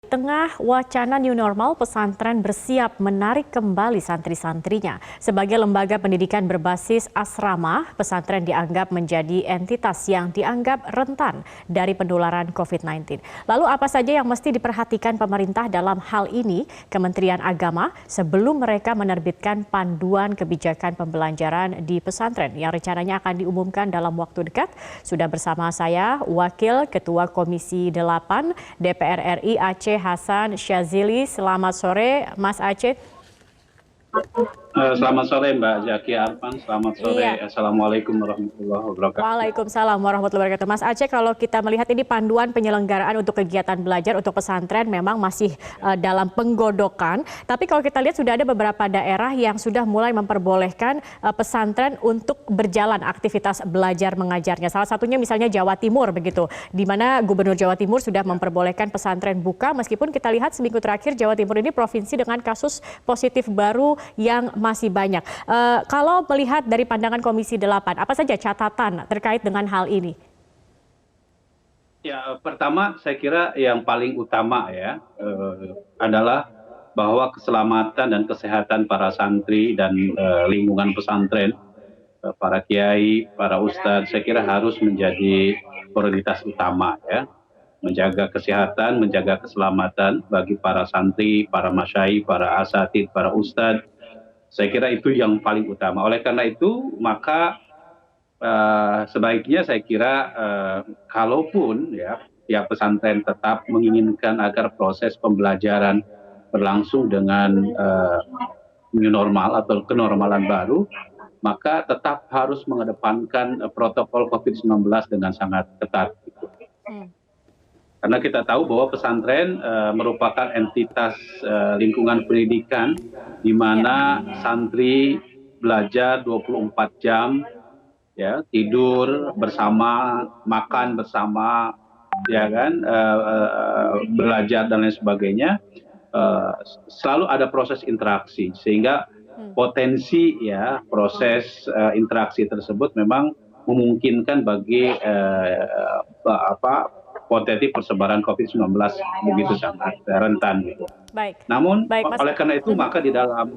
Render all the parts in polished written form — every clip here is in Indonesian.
Tengah wacana new normal, pesantren bersiap menarik kembali santri-santrinya. Sebagai lembaga pendidikan berbasis asrama, pesantren dianggap menjadi entitas yang dianggap rentan dari penularan COVID-19. Lalu apa saja yang mesti diperhatikan pemerintah dalam hal ini? Kementerian Agama sebelum mereka menerbitkan panduan kebijakan pembelajaran di pesantren yang rencananya akan diumumkan dalam waktu dekat. Sudah bersama saya Wakil Ketua Komisi 8 DPR RI Aceh Hasan Syazili. Selamat sore Mas Aceh. Selamat sore Mbak Zaki Arfan, selamat sore. Iya. Assalamualaikum warahmatullahi wabarakatuh. Waalaikumsalam warahmatullahi wabarakatuh. Mas Aceh, kalau kita melihat ini panduan penyelenggaraan untuk kegiatan belajar untuk pesantren memang masih dalam penggodokan. Tapi kalau kita lihat sudah ada beberapa daerah yang sudah mulai memperbolehkan pesantren untuk berjalan aktivitas belajar mengajarnya. Salah satunya misalnya Jawa Timur begitu, di mana Gubernur Jawa Timur sudah memperbolehkan pesantren buka, meskipun kita lihat seminggu terakhir Jawa Timur ini provinsi dengan kasus positif baru yang masih banyak. Kalau melihat dari pandangan Komisi 8, apa saja catatan terkait dengan hal ini? Ya, pertama saya kira yang paling utama ya adalah bahwa keselamatan dan kesehatan para santri dan lingkungan pesantren, para kiai, para ustadz, saya kira harus menjadi prioritas utama ya. Menjaga kesehatan, menjaga keselamatan bagi para santri, para masyayikh, para asatidz, para ustadz. Saya kira itu yang paling utama. Oleh karena itu, maka sebaiknya saya kira kalaupun ya pihak pesantren tetap menginginkan agar proses pembelajaran berlangsung dengan new normal atau kenormalan baru, maka tetap harus mengedepankan protokol COVID-19 dengan sangat ketat. Karena kita tahu bahwa pesantren merupakan entitas lingkungan pendidikan di mana santri belajar 24 jam, ya, tidur bersama, makan bersama, ya kan, belajar dan lain sebagainya. Selalu ada proses interaksi, sehingga potensi ya proses interaksi tersebut memang memungkinkan bagi potensi persebaran COVID-19 begitu sangat rentan gitu. Baik. Namun Baik, Mas. oleh karena itu maka di dalam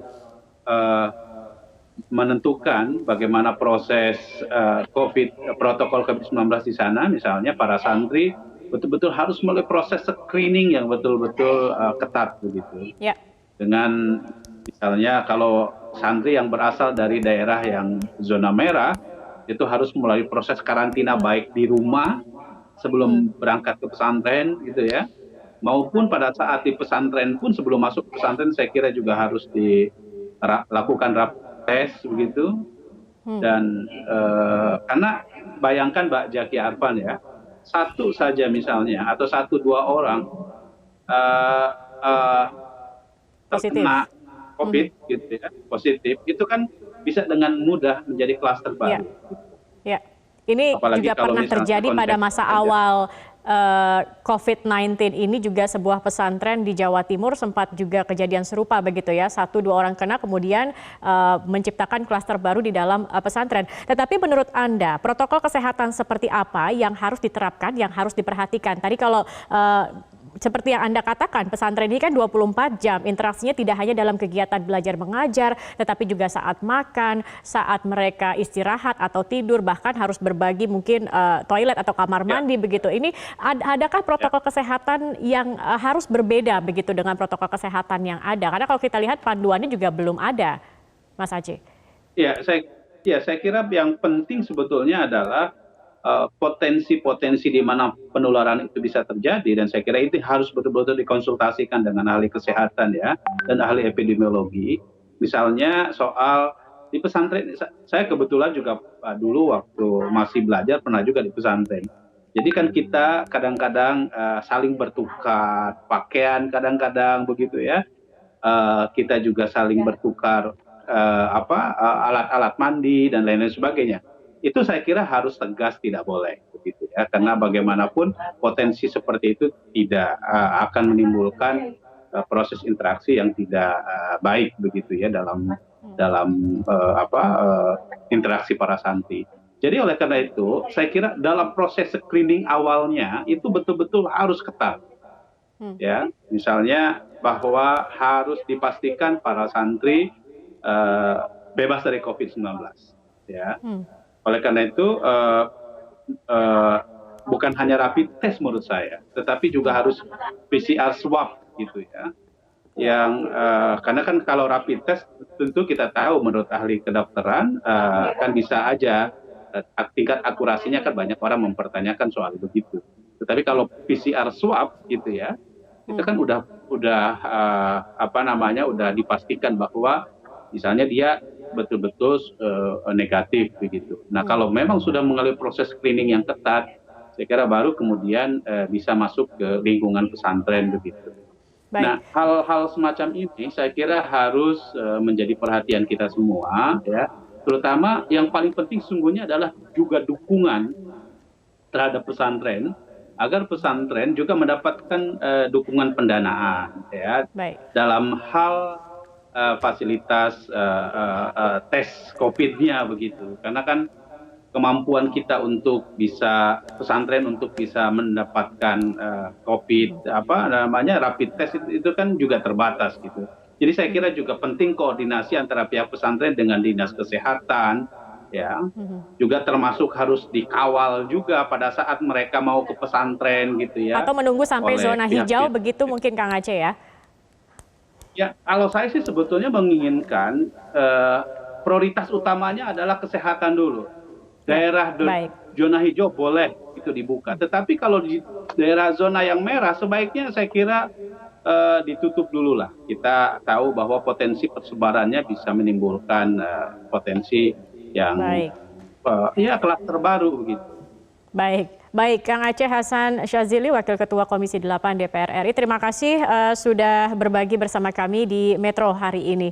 menentukan bagaimana proses protokol COVID-19 di sana, misalnya para santri betul-betul harus melalui proses screening yang betul-betul ketat begitu. Ya. Dengan misalnya kalau santri yang berasal dari daerah yang zona merah itu harus melalui proses karantina baik di rumah sebelum berangkat ke pesantren gitu ya, maupun pada saat di pesantren pun sebelum masuk ke pesantren saya kira juga harus dilakukan rapid test begitu. Dan karena bayangkan Mbak Zaki Arfan ya, satu saja misalnya atau 1-2 orang terkena COVID gitu ya, positif, itu kan bisa dengan mudah menjadi klaster baru. Ya. Ini apalagi juga pernah terjadi pada masa awal COVID-19 ini, juga sebuah pesantren di Jawa Timur sempat juga kejadian serupa begitu ya, 1-2 orang kena kemudian menciptakan klaster baru di dalam pesantren. Tetapi menurut Anda protokol kesehatan seperti apa yang harus diterapkan, yang harus diperhatikan? Tadi kalau seperti yang Anda katakan, pesantren ini kan 24 jam, interaksinya tidak hanya dalam kegiatan belajar mengajar, tetapi juga saat makan, saat mereka istirahat atau tidur, bahkan harus berbagi mungkin toilet atau kamar mandi begitu. Ini adakah protokol kesehatan yang harus berbeda begitu dengan protokol kesehatan yang ada? Karena kalau kita lihat panduannya juga belum ada, Mas Aceh. Ya, saya kira yang penting sebetulnya adalah potensi-potensi di mana penularan itu bisa terjadi, dan saya kira itu harus betul-betul dikonsultasikan dengan ahli kesehatan ya dan ahli epidemiologi. Misalnya soal di pesantren, saya kebetulan juga dulu waktu masih belajar pernah juga di pesantren. Jadi kan kita kadang-kadang saling bertukar pakaian, kadang-kadang begitu ya. Kita juga saling bertukar alat-alat mandi dan lain-lain sebagainya. Itu saya kira harus tegas, tidak boleh begitu ya, karena bagaimanapun potensi seperti itu tidak akan menimbulkan proses interaksi yang tidak baik begitu ya dalam interaksi para santri. Jadi oleh karena itu saya kira dalam proses screening awalnya itu betul-betul harus ketat. Ya, misalnya bahwa harus dipastikan para santri bebas dari COVID-19. Ya, oleh karena itu bukan hanya rapid test menurut saya, tetapi juga harus PCR swab gitu ya. Yang karena kan kalau rapid test tentu kita tahu menurut ahli kedokteran kan bisa aja tingkat akurasinya kan banyak orang mempertanyakan soal begitu. Tetapi kalau PCR swab gitu ya, itu kan udah apa namanya udah dipastikan bahwa misalnya dia betul-betul negatif begitu. Nah kalau memang sudah mengalami proses screening yang ketat, saya kira baru kemudian bisa masuk ke lingkungan pesantren begitu. Nah, Baik. hal-hal semacam ini saya kira harus menjadi perhatian kita semua, ya. Terutama yang paling penting sungguhnya adalah juga dukungan terhadap pesantren, agar pesantren juga mendapatkan dukungan pendanaan, ya, Baik. dalam hal fasilitas tes COVID-nya begitu. Karena kan kemampuan kita untuk bisa pesantren untuk bisa mendapatkan COVID apa namanya rapid test itu kan juga terbatas gitu. Jadi saya kira juga penting koordinasi antara pihak pesantren dengan dinas kesehatan, ya. Juga termasuk harus dikawal juga pada saat mereka mau ke pesantren gitu ya. Atau menunggu sampai Oleh zona hijau pihak-pihak. begitu mungkin Kang Aceh ya? Ya, kalau saya sih sebetulnya menginginkan prioritas utamanya adalah kesehatan dulu. Daerah Baik. zona hijau boleh itu dibuka, tetapi kalau di daerah zona yang merah sebaiknya saya kira ditutup dulu lah. Kita tahu bahwa potensi persebarannya bisa menimbulkan potensi yang Baik. ya klaster baru begitu. Baik, baik Kang Aceh Hasan Syazili, Wakil Ketua Komisi 8 DPR RI. Terima kasih sudah berbagi bersama kami di Metro hari ini.